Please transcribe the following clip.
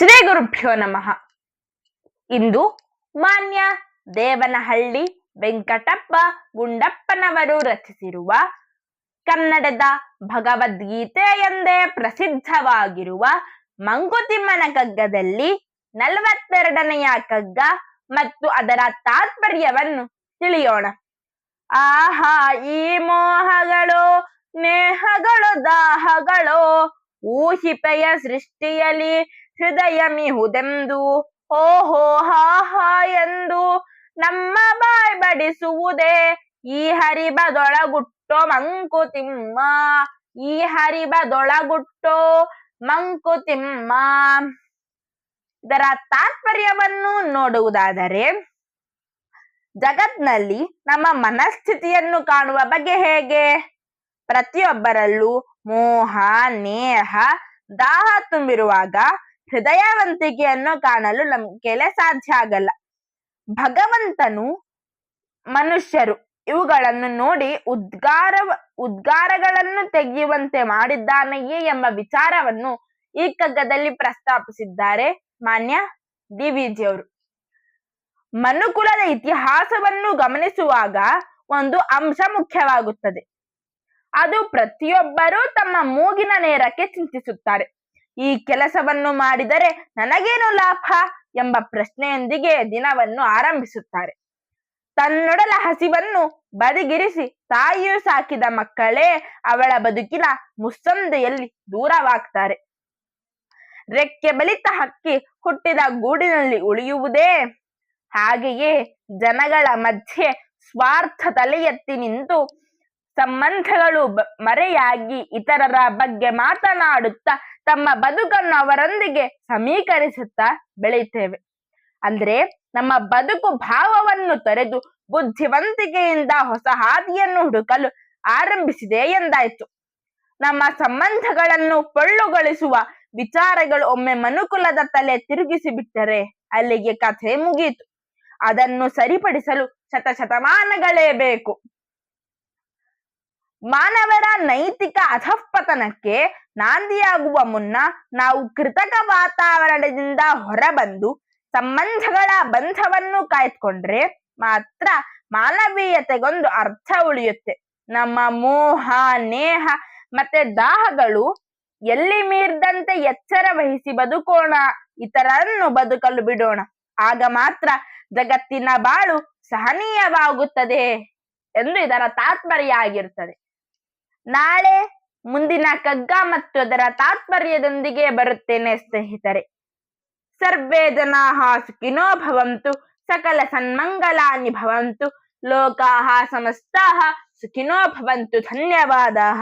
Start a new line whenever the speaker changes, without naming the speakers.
ಶ್ರೀ ಗುರುಭ್ಯೋ ನಮಃ. ಇಂದು ಮಾನ್ಯ ದೇವನಹಳ್ಳಿ ವೆಂಕಟಪ್ಪ ಗುಂಡಪ್ಪನವರು ರಚಿಸಿರುವ ಕನ್ನಡದ ಭಗವದ್ಗೀತೆ ಎಂದೇ ಪ್ರಸಿದ್ಧವಾಗಿರುವ ಮಂಕುತಿಮ್ಮನ ಕಗ್ಗದಲ್ಲಿ 42ನೆಯ ಕಗ್ಗ ಮತ್ತು ಅದರ ತಾತ್ಪರ್ಯವನ್ನು ತಿಳಿಯೋಣ. ಆಹಾ ಈ ಮೋಹಗಳು ನೇಹಗಳು ದಾಹಗಳು ಊಹಿಪೆಯ ಸೃಷ್ಟಿಯಲಿ ಹೃದಯ ಮಿಹುದೆಂದು ಓಹೋ ಹಾ ಎಂದು ನಮ್ಮ ಬಾಯ್ ಬಡಿಸುವುದೇ ಈ ಹರಿಬದೊಳಗುಟ್ಟೋ ಮಂಕುತಿಮ್ಮ, ಈ ಹರಿಬದೊಳಗುಟ್ಟೋ ಮಂಕುತಿಮ್ಮ. ಇದರ ತಾತ್ಪರ್ಯವನ್ನು ನೋಡುವುದಾದರೆ, ಜಗತ್ನಲ್ಲಿ ನಮ್ಮ ಮನಸ್ಥಿತಿಯನ್ನು ಕಾಣುವ ಬಗೆ ಹೇಗೆ? ಪ್ರತಿಯೊಬ್ಬರಲ್ಲೂ ಮೋಹ ನೇಹ ದಾಹ ತುಂಬಿರುವಾಗ ಹೃದಯವಂತಿಕೆಯನ್ನು ಕಾಣಲು ನಮ್ಗೆಲೆ ಸಾಧ್ಯ ಆಗಲ್ಲ. ಭಗವಂತನು ಮನುಷ್ಯರು ಇವುಗಳನ್ನು ನೋಡಿ ಉದ್ಗಾರಗಳನ್ನು ತೆಗೆಯುವಂತೆ ಮಾಡಿದ್ದಾನೆಯೇ ಎಂಬ ವಿಚಾರವನ್ನು ಈ ಕಗ್ಗದಲ್ಲಿ ಪ್ರಸ್ತಾಪಿಸಿದ್ದಾರೆ ಮಾನ್ಯ ಡಿ.ವಿ.ಜಿ. ಅವರು. ಮನುಕುಲದ ಇತಿಹಾಸವನ್ನು ಗಮನಿಸುವಾಗ ಒಂದು ಅಂಶ ಮುಖ್ಯವಾಗುತ್ತದೆ. ಅದು ಪ್ರತಿಯೊಬ್ಬರೂ ತಮ್ಮ ಮೂಗಿನ ನೇರಕ್ಕೆ ಚಿಂತಿಸುತ್ತಾರೆ. ಈ ಕೆಲಸವನ್ನು ಮಾಡಿದರೆ ನನಗೇನು ಲಾಭ ಎಂಬ ಪ್ರಶ್ನೆಯೊಂದಿಗೆ ದಿನವನ್ನು ಆರಂಭಿಸುತ್ತಾರೆ. ತನ್ನೊಡಲ ಹಸಿವನ್ನು ಬದಿಗಿರಿಸಿ ತಾಯಿಯು ಸಾಕಿದ ಮಕ್ಕಳೇ ಅವಳ ಬದುಕಿನ ಮುಸ್ಸಂದೆಯಲ್ಲಿ ದೂರವಾಗ್ತಾರೆ. ರೆಕ್ಕೆ ಬಲಿತ ಹಕ್ಕಿ ಹುಟ್ಟಿದ ಗೂಡಿನಲ್ಲಿ ಉಳಿಯುವುದೇ ಹಾಗೆಯೇ ಜನಗಳ ಮಧ್ಯೆ ಸ್ವಾರ್ಥ ತಲೆ ಎತ್ತಿ ನಿಂತು ಸಂಬಂಧಗಳು ಮರೆಯಾಗಿ ಇತರರ ಬಗ್ಗೆ ಮಾತನಾಡುತ್ತಾ ತಮ್ಮ ಬದುಕನ್ನು ಅವರೊಂದಿಗೆ ಸಮೀಕರಿಸುತ್ತಾ ಬೆಳೆಯುತ್ತೇವೆ. ಅಂದ್ರೆ ನಮ್ಮ ಬದುಕು ಭಾವವನ್ನು ತೊರೆದು ಬುದ್ಧಿವಂತಿಕೆಯಿಂದ ಹೊಸ ಹಾದಿಯನ್ನು ಹುಡುಕಲು ಆರಂಭಿಸಿದೆ ಎಂದಾಯ್ತು. ನಮ್ಮ ಸಂಬಂಧಗಳನ್ನು ಪೊಳ್ಳುಗೊಳಿಸುವ ವಿಚಾರಗಳು ಒಮ್ಮೆ ಮನುಕುಲದ ತಲೆ ತಿರುಗಿಸಿ ಬಿಟ್ಟರೆ ಅಲ್ಲಿಗೆ ಕಥೆ ಮುಗಿಯಿತು. ಅದನ್ನು ಸರಿಪಡಿಸಲು ಶತಶತಮಾನಗಳೇ ಬೇಕು. ಮಾನವರ ನೈತಿಕ ಅಧಃಪತನಕ್ಕೆ ನಾಂದಿಯಾಗುವ ಮುನ್ನ ನಾವು ಕೃತಕ ವಾತಾವರಣದಿಂದ ಹೊರಬಂದು ಸಂಬಂಧಗಳ ಬಂಧವನ್ನು ಕಾಯ್ದುಕೊಂಡ್ರೆ ಮಾತ್ರ ಮಾನವೀಯತೆಗೊಂದು ಅರ್ಥ ಉಳಿಯುತ್ತೆ. ನಮ್ಮ ಮೋಹ ನೇಹ ಮತ್ತೆ ದಾಹಗಳು ಎಲ್ಲಿ ಮೀರ್ದಂತೆ ಎಚ್ಚರ ವಹಿಸಿ ಬದುಕೋಣ, ಇತರರನ್ನು ಬದುಕಲು ಬಿಡೋಣ. ಆಗ ಮಾತ್ರ ಜಗತ್ತಿನ ಬಾಳು ಸಹನೀಯವಾಗುತ್ತದೆ ಎಂದು ಇದರ ತಾತ್ಪರ್ಯ ಆಗಿರುತ್ತದೆ. ನಾಳೆ ಮುಂದಿನ ಕಗ್ಗ ಮತ್ತು ಅದರ ತಾತ್ಪರ್ಯದೊಂದಿಗೆ ಬರುತ್ತೇನೆ ಸ್ನೇಹಿತರೆ. ಸರ್ವೇ ಜನಾಃ ಸುಖಿನೋ ಭವಂತು, ಸಕಲ ಸನ್ಮಂಗಲಾನಿ ಭವಂತು, ಲೋಕಾಃ ಸಮಸ್ತಾಃ ಸುಖಿನೋ ಭವಂತು. ಧನ್ಯವಾದಾಃ.